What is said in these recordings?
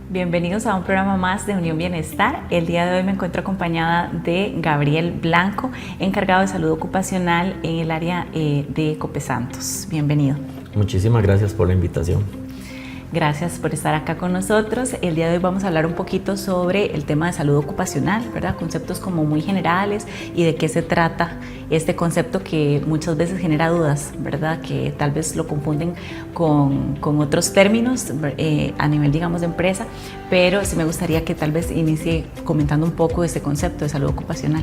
Bienvenidos a un programa más de Unión Bienestar. El día de hoy me encuentro acompañada de Gabriel Blanco, encargado de salud ocupacional en el área de Copesantos. Bienvenido. Muchísimas gracias por la invitación. Gracias por estar acá con nosotros. El día de hoy vamos a hablar un poquito sobre el tema de salud ocupacional, ¿verdad? Conceptos como muy generales y de qué se trata este concepto que muchas veces genera dudas, ¿verdad? Que tal vez lo confunden con otros términos a nivel, digamos, de empresa, pero sí me gustaría que tal vez inicie comentando un poco este concepto de salud ocupacional.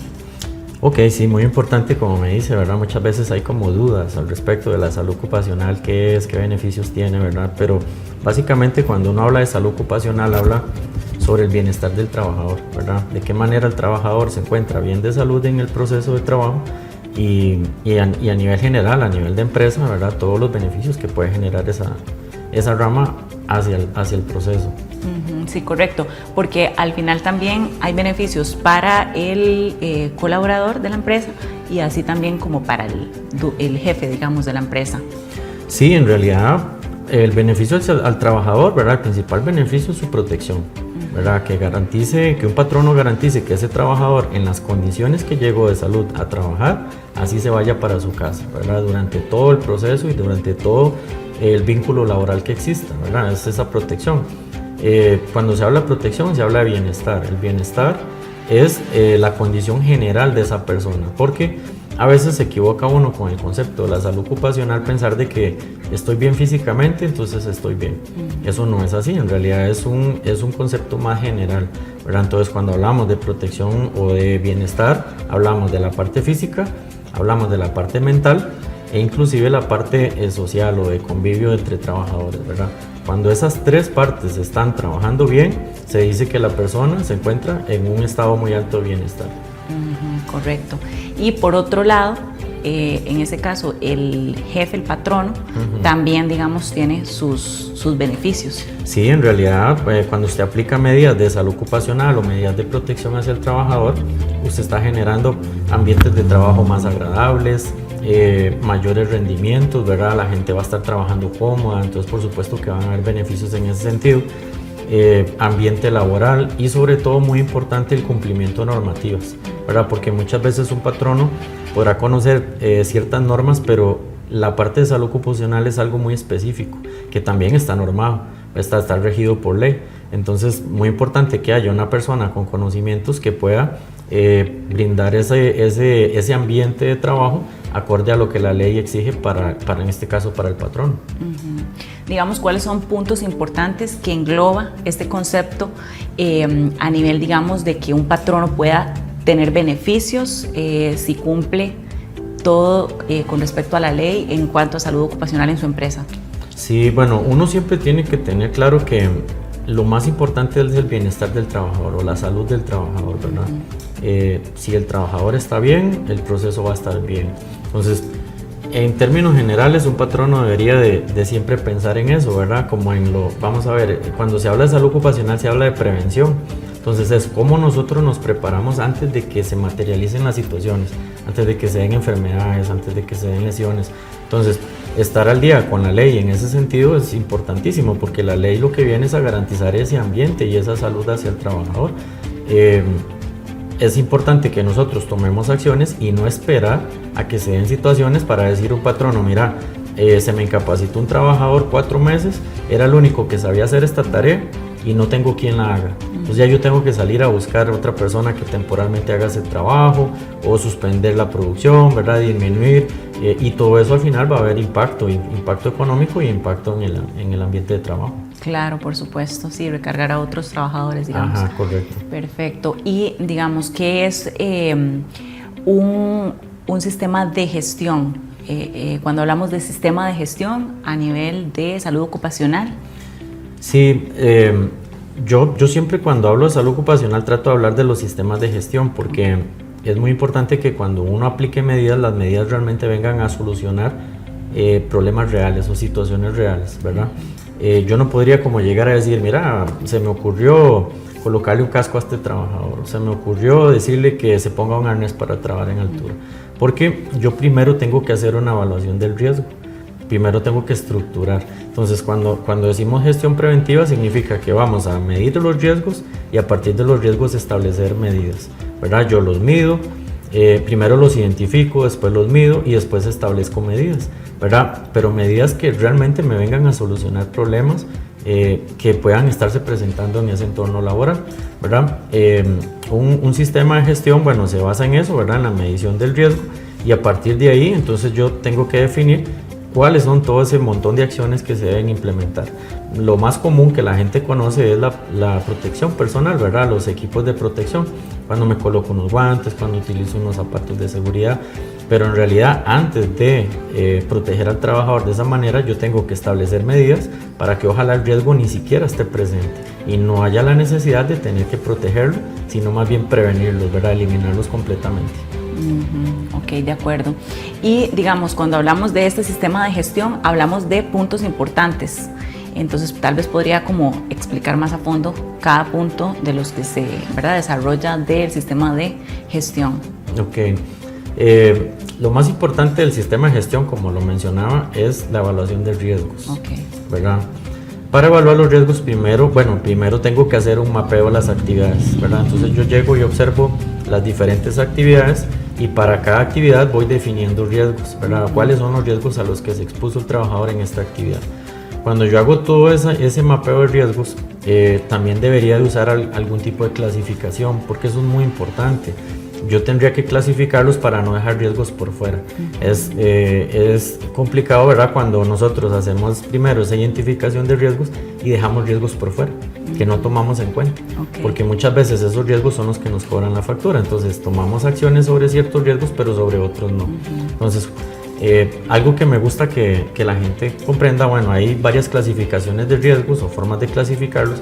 Ok, sí, muy importante como me dice, ¿verdad? Muchas veces hay como dudas al respecto de la salud ocupacional, qué es, qué beneficios tiene, ¿verdad? Pero básicamente cuando uno habla de salud ocupacional habla sobre el bienestar del trabajador, ¿verdad? De qué manera el trabajador se encuentra bien de salud en el proceso de trabajo y a nivel general, a nivel de empresa, ¿verdad? Todos los beneficios que puede generar esa rama hacia el proceso. Sí, correcto, porque al final también hay beneficios para el colaborador de la empresa y así también como para el jefe, digamos, de la empresa. Sí, en realidad el beneficio al trabajador, ¿verdad? El principal beneficio es su protección, ¿verdad? Que un patrono garantice que ese trabajador en las condiciones que llegó de salud a trabajar, así se vaya para su casa, ¿verdad? Durante todo el proceso y durante todo el vínculo laboral que exista, ¿verdad? Es esa protección. Cuando se habla de protección, se habla de bienestar. El bienestar es la condición general de esa persona, porque a veces se equivoca uno con el concepto de la salud ocupacional, pensar de que estoy bien físicamente, entonces estoy bien. Eso no es así, en realidad es un concepto más general, ¿verdad? Entonces cuando hablamos de protección o de bienestar, hablamos de la parte física, hablamos de la parte mental e inclusive la parte social o de convivio entre trabajadores, ¿verdad? Cuando esas tres partes están trabajando bien, se dice que la persona se encuentra en un estado muy alto de bienestar. Correcto. Y por otro lado, en ese caso, el jefe, el patrono, también, digamos, tiene sus beneficios. Sí, en realidad, cuando usted aplica medidas de salud ocupacional o medidas de protección hacia el trabajador, usted está generando ambientes de trabajo más agradables, mayores rendimientos, ¿verdad? La gente va a estar trabajando cómoda, entonces por supuesto que van a haber beneficios en ese sentido. Ambiente laboral y sobre todo muy importante el cumplimiento de normativas, ¿verdad? Porque muchas veces un patrono podrá conocer ciertas normas, pero la parte de salud ocupacional es algo muy específico, que también está normado, está regido por ley. Entonces, muy importante que haya una persona con conocimientos que pueda brindar ese ambiente de trabajo acorde a lo que la ley exige para en este caso, para el patrón. Digamos, ¿cuáles son puntos importantes que engloba este concepto a nivel, digamos, de que un patrono pueda tener beneficios si cumple todo con respecto a la ley en cuanto a salud ocupacional en su empresa? Sí, bueno, uno siempre tiene que tener claro que lo más importante es el bienestar del trabajador o la salud del trabajador, ¿verdad? Si el trabajador está bien, el proceso va a estar bien. Entonces, en términos generales, un patrono debería de siempre pensar en eso, ¿verdad? Vamos a ver, cuando se habla de salud ocupacional se habla de prevención. Entonces es cómo nosotros nos preparamos antes de que se materialicen las situaciones, antes de que se den enfermedades, antes de que se den lesiones. Entonces, estar al día con la ley en ese sentido es importantísimo, porque la ley lo que viene es a garantizar ese ambiente y esa salud hacia el trabajador. Es importante que nosotros tomemos acciones y no esperar a que se den situaciones para decir a un patrono, mira, se me incapacitó un trabajador 4 meses, era el único que sabía hacer esta tarea y no tengo quien la haga. Entonces ya yo tengo que salir a buscar otra persona que temporalmente haga ese trabajo o suspender la producción, ¿verdad? Disminuir y todo eso al final va a haber impacto económico y impacto en el ambiente de trabajo. Claro, por supuesto, sí, recargar a otros trabajadores, digamos. Ajá, correcto. Perfecto. Y digamos, ¿qué es un sistema de gestión? Cuando hablamos de sistema de gestión a nivel de salud ocupacional. Sí, yo siempre cuando hablo de salud ocupacional trato de hablar de los sistemas de gestión, porque es muy importante que cuando uno aplique medidas, las medidas realmente vengan a solucionar problemas reales o situaciones reales, ¿verdad? Yo no podría como llegar a decir, mira, se me ocurrió colocarle un casco a este trabajador, se me ocurrió decirle que se ponga un arnés para trabajar en altura, porque yo primero tengo que hacer una evaluación del riesgo. primero tengo que estructurar. Entonces, cuando decimos gestión preventiva, significa que vamos a medir los riesgos y a partir de los riesgos establecer medidas, ¿verdad? Yo los mido, primero los identifico, después los mido y después establezco medidas, ¿verdad? Pero medidas que realmente me vengan a solucionar problemas que puedan estarse presentando en ese entorno laboral, ¿verdad? Un sistema de gestión, bueno, se basa en eso, ¿verdad? En la medición del riesgo, y a partir de ahí, entonces yo tengo que definir cuáles son todo ese montón de acciones que se deben implementar. Lo más común que la gente conoce es la protección personal, ¿verdad? Los equipos de protección, cuando me coloco unos guantes, cuando utilizo unos zapatos de seguridad, pero en realidad antes de proteger al trabajador de esa manera, yo tengo que establecer medidas para que ojalá el riesgo ni siquiera esté presente y no haya la necesidad de tener que protegerlo, sino más bien prevenirlos, ¿verdad? Eliminarlos completamente. Ok, de acuerdo. Y digamos, cuando hablamos de este sistema de gestión, hablamos de puntos importantes. Entonces, tal vez podría como explicar más a fondo cada punto de los que se, ¿verdad?, desarrolla del sistema de gestión. Ok. Lo más importante del sistema de gestión, como lo mencionaba, es la evaluación de riesgos, ¿verdad? Para evaluar los riesgos primero tengo que hacer un mapeo de las actividades, ¿verdad? Entonces yo llego y observo las diferentes actividades y para cada actividad voy definiendo riesgos, ¿verdad? ¿Cuáles son los riesgos a los que se expuso el trabajador en esta actividad? Cuando yo hago todo ese mapeo de riesgos, también debería de usar algún tipo de clasificación, porque eso es muy importante. Yo tendría que clasificarlos para no dejar riesgos por fuera. Es complicado, ¿verdad?, cuando nosotros hacemos primero esa identificación de riesgos y dejamos riesgos por fuera, que no tomamos en cuenta, porque muchas veces esos riesgos son los que nos cobran la factura. Entonces tomamos acciones sobre ciertos riesgos, pero sobre otros no. Entonces, algo que me gusta que la gente comprenda, bueno, hay varias clasificaciones de riesgos o formas de clasificarlos,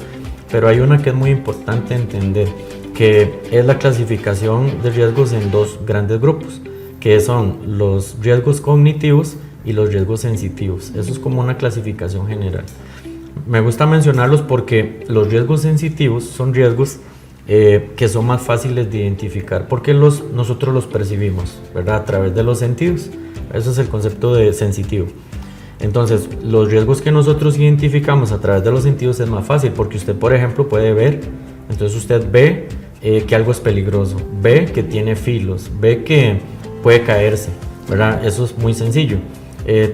pero hay una que es muy importante entender, que es la clasificación de riesgos en dos grandes grupos, que son los riesgos cognitivos y los riesgos sensitivos. Eso es como una clasificación general. Me gusta mencionarlos porque los riesgos sensitivos son riesgos que son más fáciles de identificar, porque nosotros los percibimos, ¿verdad?, a través de los sentidos. Eso es el concepto de sensitivo. Entonces, los riesgos que nosotros identificamos a través de los sentidos es más fácil, porque usted, por ejemplo, puede ver. Entonces usted ve que algo es peligroso, ve que tiene filos, ve que puede caerse, ¿verdad? Eso es muy sencillo.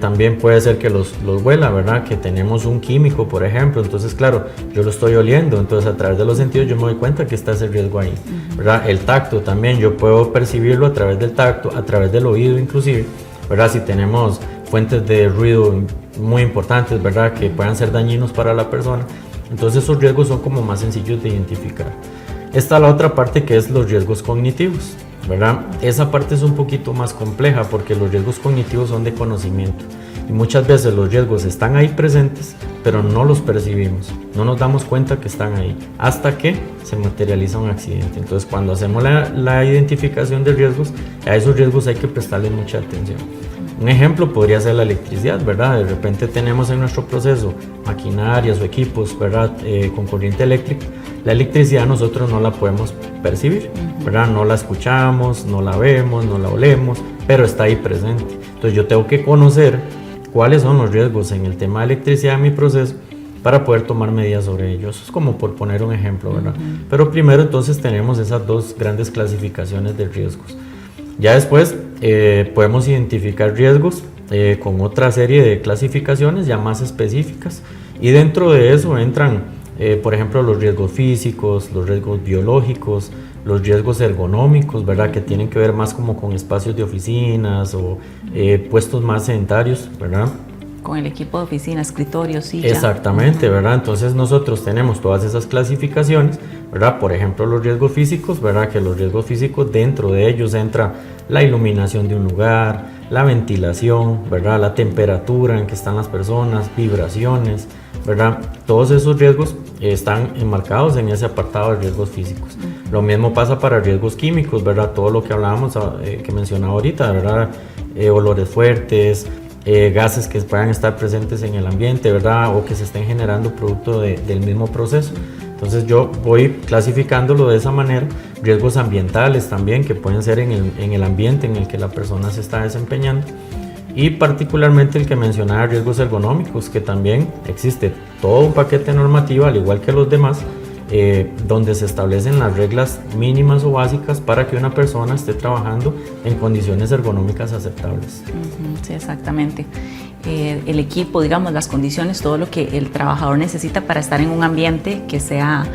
También puede ser que los huela, ¿verdad? Que tenemos un químico, por ejemplo. Entonces, claro, yo lo estoy oliendo, entonces a través de los sentidos yo me doy cuenta que está ese riesgo ahí, ¿verdad? El tacto también, yo puedo percibirlo a través del tacto, a través del oído inclusive, ¿verdad? Si tenemos fuentes de ruido muy importantes, ¿verdad?, que puedan ser dañinos para la persona, entonces esos riesgos son como más sencillos de identificar. Está la otra parte, que es los riesgos cognitivos, ¿verdad? Esa parte es un poquito más compleja porque los riesgos cognitivos son de conocimiento y muchas veces los riesgos están ahí presentes, pero no los percibimos, no nos damos cuenta que están ahí hasta que se materializa un accidente. Entonces, cuando hacemos la identificación de riesgos, a esos riesgos hay que prestarle mucha atención. Un ejemplo podría ser la electricidad, ¿verdad? De repente tenemos en nuestro proceso maquinarias o equipos, ¿verdad?, con corriente eléctrica. La electricidad nosotros no la podemos percibir, ¿verdad? No la escuchamos, no la vemos, no la olemos, pero está ahí presente. Entonces yo tengo que conocer cuáles son los riesgos en el tema de electricidad en mi proceso para poder tomar medidas sobre ello. Eso es como por poner un ejemplo, ¿verdad? Pero primero entonces tenemos esas dos grandes clasificaciones de riesgos. Ya después podemos identificar riesgos con otra serie de clasificaciones ya más específicas, y dentro de eso entran por ejemplo los riesgos físicos, los riesgos biológicos, los riesgos ergonómicos, ¿verdad?, que tienen que ver más como con espacios de oficinas o puestos más sedentarios, ¿verdad? Con el equipo de oficina, escritorio, silla. Exactamente, ¿verdad? Entonces nosotros tenemos todas esas clasificaciones, ¿verdad? Por ejemplo, los riesgos físicos, ¿verdad? Que los riesgos físicos, dentro de ellos entra la iluminación de un lugar, la ventilación, ¿verdad?, la temperatura en que están las personas, vibraciones, ¿verdad? Todos esos riesgos están enmarcados en ese apartado de riesgos físicos. Lo mismo pasa para riesgos químicos, ¿verdad? Todo lo que hablábamos, que mencionaba ahorita, ¿verdad? Olores fuertes, gases que puedan estar presentes en el ambiente, ¿verdad?, o que se estén generando producto del mismo proceso. Entonces yo voy clasificándolo de esa manera. Riesgos ambientales también, que pueden ser en el ambiente en el que la persona se está desempeñando. y particularmente el que mencionaba riesgos ergonómicos, que también existe todo un paquete normativo, al igual que los demás, donde se establecen las reglas mínimas o básicas para que una persona esté trabajando en condiciones ergonómicas aceptables. Sí, exactamente. El equipo, digamos, las condiciones, todo lo que el trabajador necesita para estar en un ambiente que sea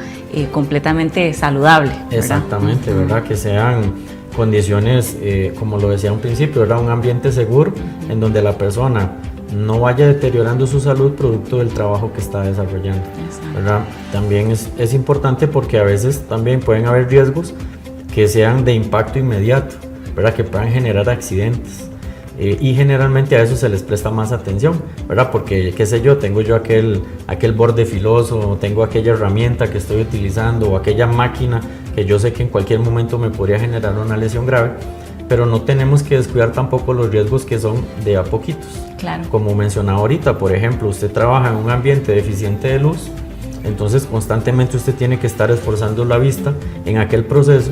completamente saludable, ¿verdad? Exactamente, ¿verdad? Que sean condiciones, como lo decía a un principio, ¿verdad? Un ambiente seguro en donde la persona no vaya deteriorando su salud producto del trabajo que está desarrollando, ¿verdad? También es importante porque a veces también pueden haber riesgos que sean de impacto inmediato, ¿verdad? Que puedan generar accidentes. Y generalmente a eso se les presta más atención, ¿verdad? Porque, qué sé yo, tengo yo aquel borde filoso, tengo aquella herramienta que estoy utilizando o aquella máquina que yo sé que en cualquier momento me podría generar una lesión grave, pero no tenemos que descuidar tampoco los riesgos que son de a poquitos. Claro. Como mencionaba ahorita, por ejemplo, usted trabaja en un ambiente deficiente de luz, entonces constantemente usted tiene que estar esforzando la vista en aquel proceso,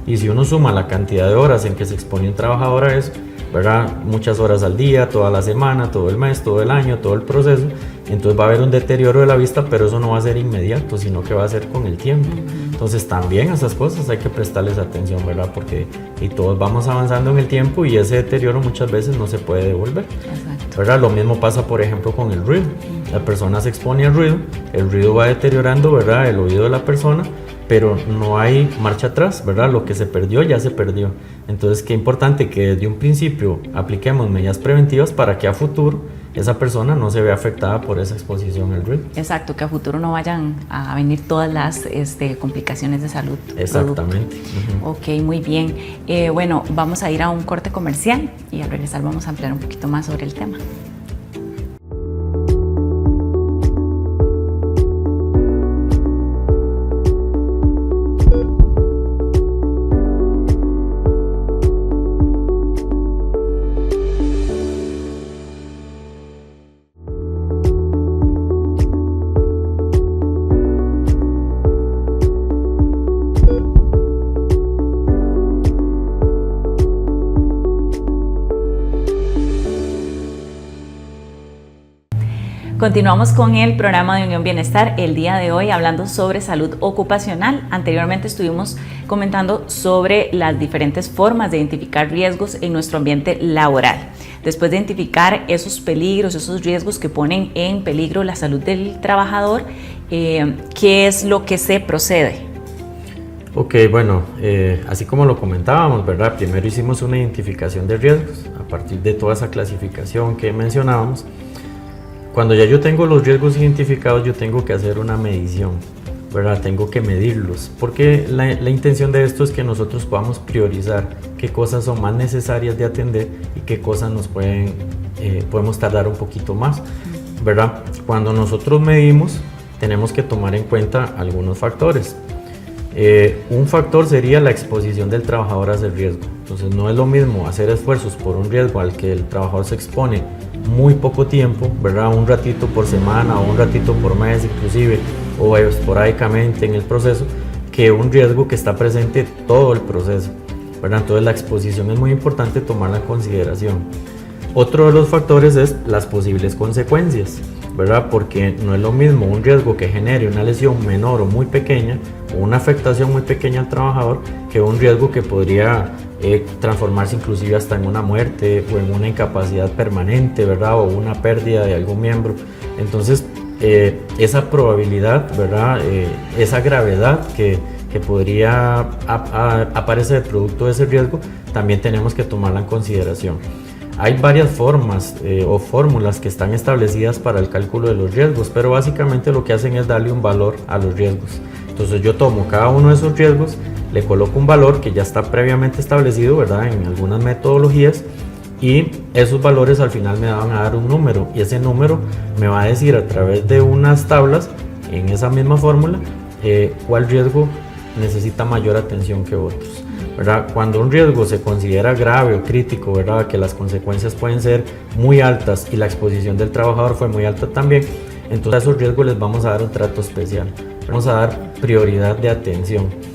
y si uno suma la cantidad de horas en que se expone un trabajador a eso, ¿verdad? Muchas horas al día, toda la semana, todo el mes, todo el año, todo el proceso, entonces va a haber un deterioro de la vista, pero eso no va a ser inmediato, sino que va a ser con el tiempo. Entonces también a esas cosas hay que prestarles atención, ¿verdad? Porque y todos vamos avanzando en el tiempo y ese deterioro muchas veces no se puede devolver. Exacto. ¿Verdad? Lo mismo pasa, por ejemplo, con el ruido. La persona se expone al ruido, el ruido va deteriorando, ¿verdad? El oído de la persona, pero no hay marcha atrás, ¿verdad? Lo que se perdió ya se perdió. Entonces, qué importante que desde un principio apliquemos medidas preventivas para que a futuro esa persona no se vea afectada por esa exposición al ruido. Exacto, que a futuro no vayan a venir todas las complicaciones de salud. Exactamente. Ok, muy bien. Bueno, vamos a ir a un corte comercial y al regresar vamos a ampliar un poquito más sobre el tema. Continuamos con el programa de Unión Bienestar, el día de hoy hablando sobre salud ocupacional. Anteriormente estuvimos comentando sobre las diferentes formas de identificar riesgos en nuestro ambiente laboral. Después de identificar esos peligros, esos riesgos que ponen en peligro la salud del trabajador, ¿qué es lo que se procede? Ok, bueno, así como lo comentábamos, ¿verdad? Primero hicimos una identificación de riesgos a partir de toda esa clasificación que mencionábamos. Cuando ya yo tengo los riesgos identificados, yo tengo que hacer una medición, ¿verdad? Tengo que medirlos, porque la intención de esto es que nosotros podamos priorizar qué cosas son más necesarias de atender y qué cosas nos podemos tardar un poquito más, ¿verdad? Cuando nosotros medimos, tenemos que tomar en cuenta algunos factores. Un factor sería la exposición del trabajador a ese riesgo. Entonces no es lo mismo hacer esfuerzos por un riesgo al que el trabajador se expone muy poco tiempo, ¿verdad? Un ratito por semana o un ratito por mes inclusive, o esporádicamente en el proceso, que un riesgo que está presente todo el proceso, ¿verdad? Entonces la exposición es muy importante tomarla en consideración. Otro de los factores es las posibles consecuencias, ¿verdad? Porque no es lo mismo un riesgo que genere una lesión menor o muy pequeña o una afectación muy pequeña al trabajador que un riesgo que podría transformarse inclusive hasta en una muerte o en una incapacidad permanente, ¿verdad? O una pérdida de algún miembro. Entonces esa probabilidad, ¿verdad? Esa gravedad que podría aparecer producto de ese riesgo también tenemos que tomarla en consideración. Hay varias formas o fórmulas que están establecidas para el cálculo de los riesgos, pero básicamente lo que hacen es darle un valor a los riesgos. Entonces yo tomo cada uno de esos riesgos, le coloco un valor que ya está previamente establecido, ¿verdad? En algunas metodologías, y esos valores al final me van a dar un número, y ese número me va a decir a través de unas tablas en esa misma fórmula cuál riesgo necesita mayor atención que otros, ¿verdad? Cuando un riesgo se considera grave o crítico, ¿verdad? Que las consecuencias pueden ser muy altas y la exposición del trabajador fue muy alta también, entonces a esos riesgos les vamos a dar un trato especial, vamos a dar prioridad de atención.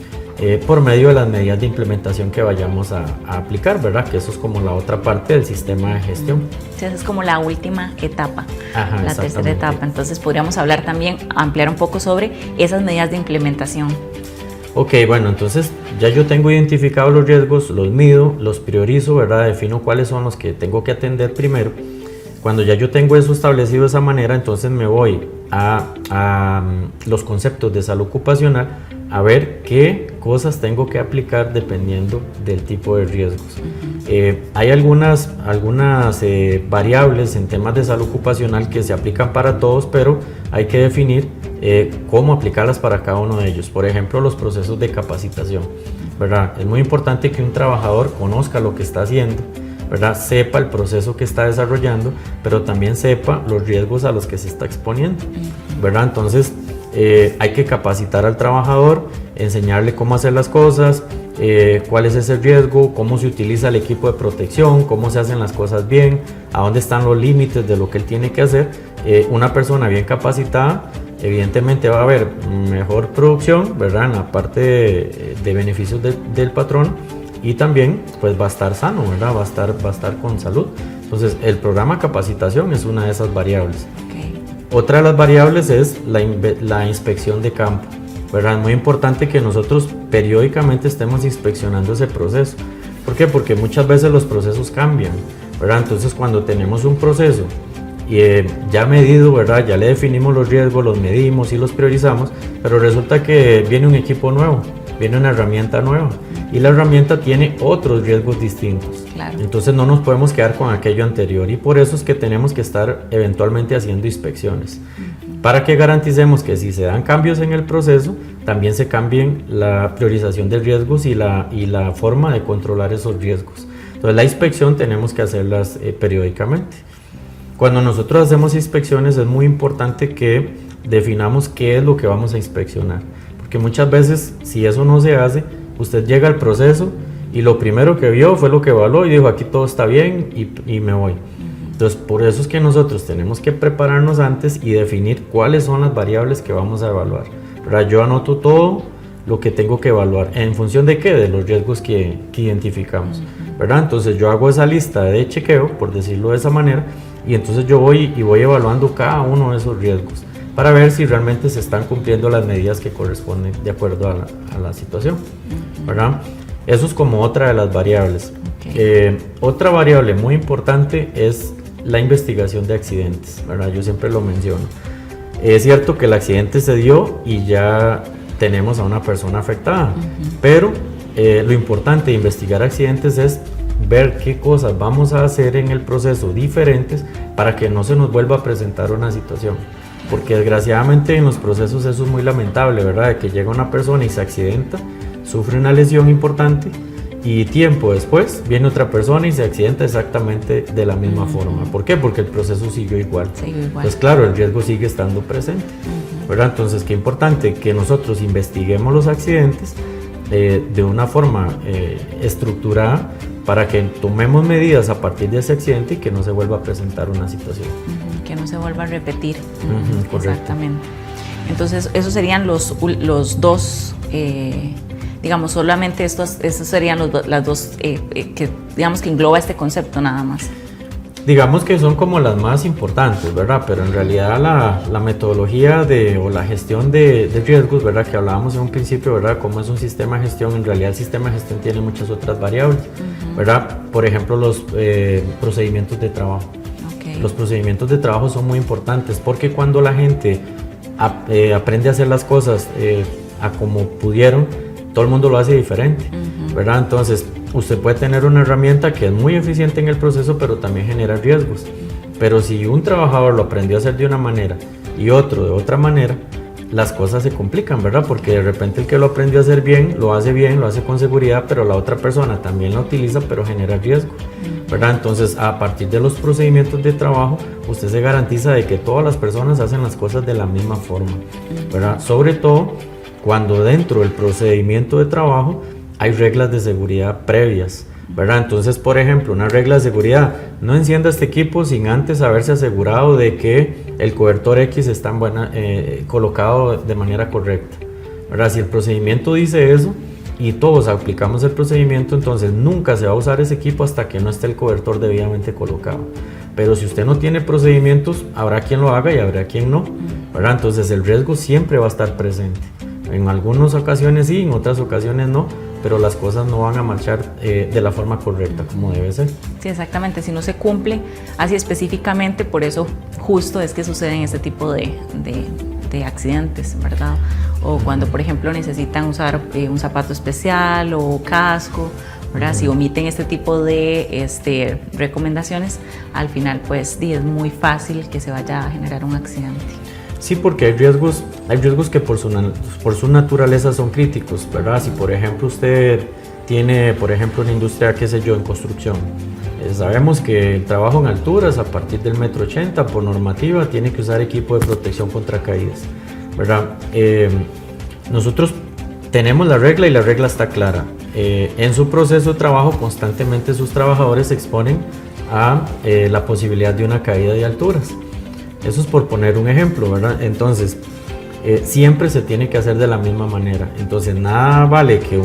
por medio de las medidas de implementación que vayamos a aplicar, ¿verdad? Que eso es como la otra parte del sistema de gestión. Sí, esa es como la última etapa, Ajá, la tercera etapa. Entonces podríamos hablar también, ampliar un poco sobre esas medidas de implementación. Ok, bueno, entonces ya yo tengo identificados los riesgos, los mido, los priorizo, ¿verdad? Defino cuáles son los que tengo que atender primero. Cuando ya yo tengo eso establecido de esa manera, entonces me voy a los conceptos de salud ocupacional a ver qué cosas tengo que aplicar dependiendo del tipo de riesgos. Hay algunas variables en temas de salud ocupacional que se aplican para todos, pero hay que definir cómo aplicarlas para cada uno de ellos. Por ejemplo, los procesos de capacitación, ¿verdad? Es muy importante que un trabajador conozca lo que está haciendo, ¿verdad? Sepa el proceso que está desarrollando, pero también sepa los riesgos a los que se está exponiendo, ¿verdad? Entonces, hay que capacitar al trabajador, enseñarle cómo hacer las cosas, cuál es ese riesgo, cómo se utiliza el equipo de protección, cómo se hacen las cosas bien, a dónde están los límites de lo que él tiene que hacer. Una persona bien capacitada, evidentemente va a haber mejor producción, ¿verdad? En la parte de beneficios del patrón, y también pues va a estar sano, ¿verdad? Va a estar con salud. Entonces el programa de capacitación es una de esas variables. Otra de las variables es la inspección de campo, ¿verdad? Es muy importante que nosotros periódicamente estemos inspeccionando ese proceso. ¿Por qué? Porque muchas veces los procesos cambian, ¿verdad? Entonces cuando tenemos un proceso ya medido, ¿verdad? Ya le definimos los riesgos, los medimos y los priorizamos, pero resulta que viene un equipo nuevo, viene una herramienta nueva y la herramienta tiene otros riesgos distintos. Claro. Entonces no nos podemos quedar con aquello anterior y por eso es que tenemos que estar eventualmente haciendo inspecciones para que garanticemos que si se dan cambios en el proceso, también se cambien la priorización de riesgos y la forma de controlar esos riesgos. Entonces la inspección tenemos que hacerlas periódicamente. Cuando nosotros hacemos inspecciones es muy importante que definamos qué es lo que vamos a inspeccionar, porque muchas veces si eso no se hace, usted llega al proceso y lo primero que vio fue lo que evaluó y dijo aquí todo está bien y me voy. Entonces por eso es que nosotros tenemos que prepararnos antes y definir cuáles son las variables que vamos a evaluar, ¿verdad? Yo anoto todo lo que tengo que evaluar, ¿en función de qué? De los riesgos que identificamos, ¿verdad? Entonces yo hago esa lista de chequeo, por decirlo de esa manera, y entonces yo voy evaluando cada uno de esos riesgos para ver si realmente se están cumpliendo las medidas que corresponden de acuerdo a la situación, ¿verdad? Eso es como otra de las variables. Otra variable muy importante es la investigación de accidentes, ¿verdad? Yo siempre lo menciono. Es cierto que el accidente se dio y ya tenemos a una persona afectada, pero lo importante de investigar accidentes es ver qué cosas vamos a hacer en el proceso diferentes para que no se nos vuelva a presentar una situación. Porque desgraciadamente en los procesos eso es muy lamentable, ¿verdad? De que llega una persona y se accidenta, sufre una lesión importante y tiempo después viene otra persona y se accidenta exactamente de la misma forma. ¿Por qué? Porque el proceso siguió igual. Pues claro, el riesgo sigue estando presente, ¿verdad? Entonces, qué importante que nosotros investiguemos los accidentes de una forma estructurada para que tomemos medidas a partir de ese accidente y que no se vuelva a presentar una situación. Que no se vuelva a repetir. Exactamente. Entonces, esos serían los dos, digamos, solamente estos serían las dos que digamos que engloba este concepto nada más. Digamos que son como las más importantes, ¿verdad? Pero en realidad la metodología o la gestión de riesgos, ¿verdad? Que hablábamos en un principio, ¿verdad? Cómo es un sistema de gestión, en realidad el sistema de gestión tiene muchas otras variables, ¿verdad? Por ejemplo, los procedimientos de trabajo. Los procedimientos de trabajo son muy importantes porque cuando la gente aprende a hacer las cosas a como pudieron, todo el mundo lo hace diferente, ¿verdad? Entonces, usted puede tener una herramienta que es muy eficiente en el proceso, pero también genera riesgos. Pero si un trabajador lo aprendió a hacer de una manera y otro de otra manera, las cosas se complican, ¿verdad? Porque de repente el que lo aprendió a hacer bien, lo hace con seguridad, pero la otra persona también lo utiliza, pero genera riesgo, ¿verdad? Entonces, a partir de los procedimientos de trabajo, usted se garantiza de que todas las personas hacen las cosas de la misma forma, ¿verdad? Sobre todo cuando dentro del procedimiento de trabajo hay reglas de seguridad previas, ¿verdad? Entonces, por ejemplo, una regla de seguridad: no encienda este equipo sin antes haberse asegurado de que el cobertor X está colocado de manera correcta, ¿verdad? Si el procedimiento dice eso, y todos aplicamos el procedimiento, entonces nunca se va a usar ese equipo hasta que no esté el cobertor debidamente colocado. Pero si usted no tiene procedimientos, habrá quien lo haga y habrá quien no, ¿verdad? Entonces el riesgo siempre va a estar presente. En algunas ocasiones sí, en otras ocasiones no, pero las cosas no van a marchar de la forma correcta como debe ser. Sí, exactamente, si no se cumple así específicamente, por eso justo es que suceden este tipo de accidentes, ¿verdad? O cuando, por ejemplo, necesitan usar un zapato especial o casco, ¿verdad? Si omiten este tipo de recomendaciones, al final pues es muy fácil que se vaya a generar un accidente. Sí, porque hay riesgos que por su naturaleza son críticos, ¿verdad? Si por ejemplo usted tiene, por ejemplo, una industria, qué sé yo, en construcción, sabemos que el trabajo en alturas a partir del 1,80 m por normativa tiene que usar equipo de protección contra caídas, ¿verdad? Nosotros tenemos la regla y la regla está clara. En su proceso de trabajo constantemente sus trabajadores se exponen a la posibilidad de una caída de alturas. Eso es por poner un ejemplo, ¿verdad? Entonces, siempre se tiene que hacer de la misma manera. Entonces, nada vale que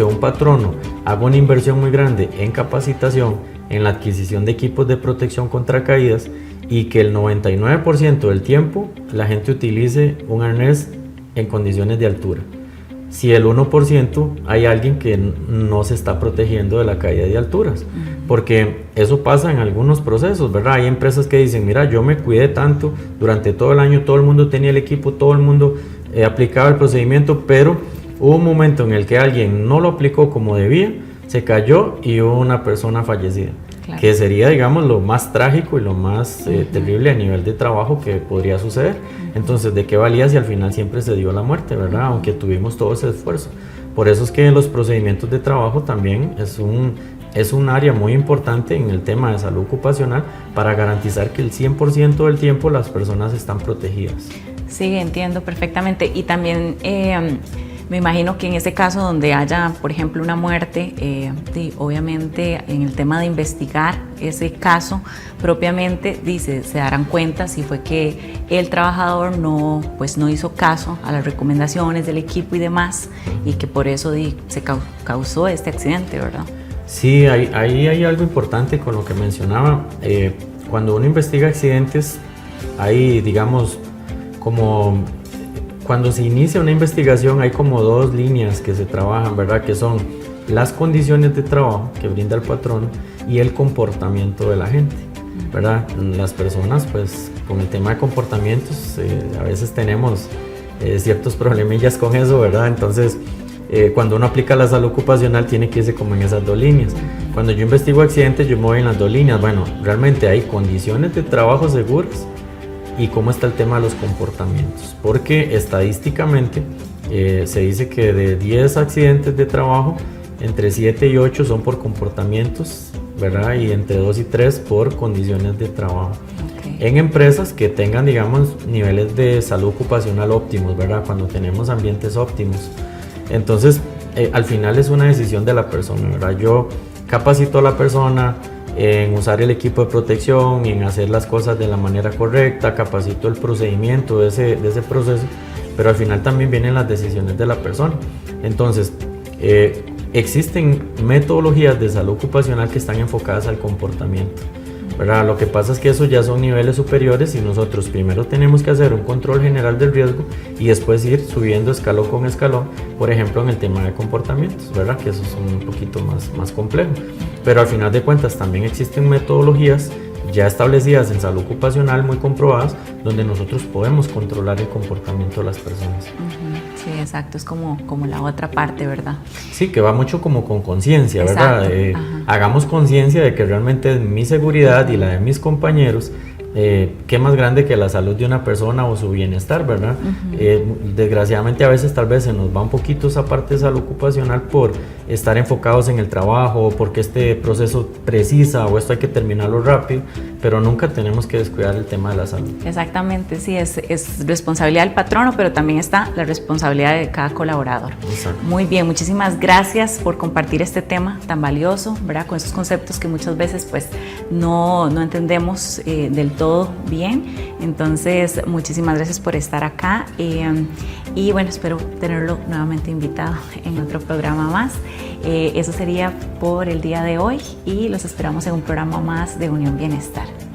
un patrono haga una inversión muy grande en capacitación, en la adquisición de equipos de protección contra caídas y que el 99% del tiempo la gente utilice un arnés en condiciones de altura. Si el 1% hay alguien que no se está protegiendo de la caída de alturas, porque eso pasa en algunos procesos, ¿verdad? Hay empresas que dicen, mira, yo me cuidé tanto, durante todo el año todo el mundo tenía el equipo, todo el mundo aplicaba el procedimiento, pero hubo un momento en el que alguien no lo aplicó como debía, se cayó y hubo una persona fallecida. Claro. Que sería, digamos, lo más trágico y lo más terrible a nivel de trabajo que podría suceder. Entonces, ¿de qué valía si al final siempre se dio la muerte, verdad? Aunque tuvimos todo ese esfuerzo. Por eso es que los procedimientos de trabajo también es un área muy importante en el tema de salud ocupacional para garantizar que el 100% del tiempo las personas están protegidas. Sí, entiendo perfectamente. Y también me imagino que en ese caso donde haya, por ejemplo, una muerte, obviamente en el tema de investigar ese caso propiamente, se darán cuenta si fue que el trabajador no hizo caso a las recomendaciones del equipo y demás, y que por eso se causó este accidente, ¿verdad? Sí, ahí hay algo importante con lo que mencionaba. Cuando uno investiga accidentes, hay, digamos, como cuando se inicia una investigación hay como dos líneas que se trabajan, ¿verdad? Que son las condiciones de trabajo que brinda el patrono y el comportamiento de la gente, ¿verdad? Las personas, pues, con el tema de comportamientos, a veces tenemos ciertos problemillas con eso, ¿verdad? Entonces, cuando uno aplica la salud ocupacional tiene que irse como en esas dos líneas. Cuando yo investigo accidentes, yo me voy en las dos líneas. Bueno, realmente hay condiciones de trabajo seguras y cómo está el tema de los comportamientos, porque estadísticamente se dice que de 10 accidentes de trabajo, entre 7 y 8 son por comportamientos, ¿verdad? Y entre 2 y 3 por condiciones de trabajo. Okay. En empresas que tengan, digamos, niveles de salud ocupacional óptimos, ¿verdad? Cuando tenemos ambientes óptimos. Entonces, al final es una decisión de la persona, ¿verdad? Yo capacito a la persona en usar el equipo de protección y en hacer las cosas de la manera correcta, capacito el procedimiento de ese proceso, pero al final también vienen las decisiones de la persona. Entonces, existen metodologías de salud ocupacional que están enfocadas al comportamiento, ¿verdad? Lo que pasa es que esos ya son niveles superiores y nosotros primero tenemos que hacer un control general del riesgo y después ir subiendo escalón con escalón, por ejemplo en el tema de comportamientos, ¿verdad? Que eso es un poquito más complejo. Pero al final de cuentas también existen metodologías ya establecidas en salud ocupacional, muy comprobadas, donde nosotros podemos controlar el comportamiento de las personas. Sí, exacto, es como la otra parte, ¿verdad? Sí, que va mucho como con conciencia, ¿verdad? Hagamos conciencia de que realmente es mi seguridad y la de mis compañeros, qué más grande que la salud de una persona o su bienestar, ¿verdad? Desgraciadamente a veces tal vez se nos va un poquito esa parte de salud ocupacional por estar enfocados en el trabajo, porque este proceso precisa o esto hay que terminarlo rápido, pero nunca tenemos que descuidar el tema de la salud. Exactamente, sí, es responsabilidad del patrono, pero también está la responsabilidad de cada colaborador. Exacto. Muy bien, muchísimas gracias por compartir este tema tan valioso, ¿verdad? Con esos conceptos que muchas veces pues no entendemos del todo bien. Entonces, muchísimas gracias por estar acá. Y bueno, espero tenerlo nuevamente invitado en otro programa más. Eso sería por el día de hoy y los esperamos en un programa más de Unión Bienestar.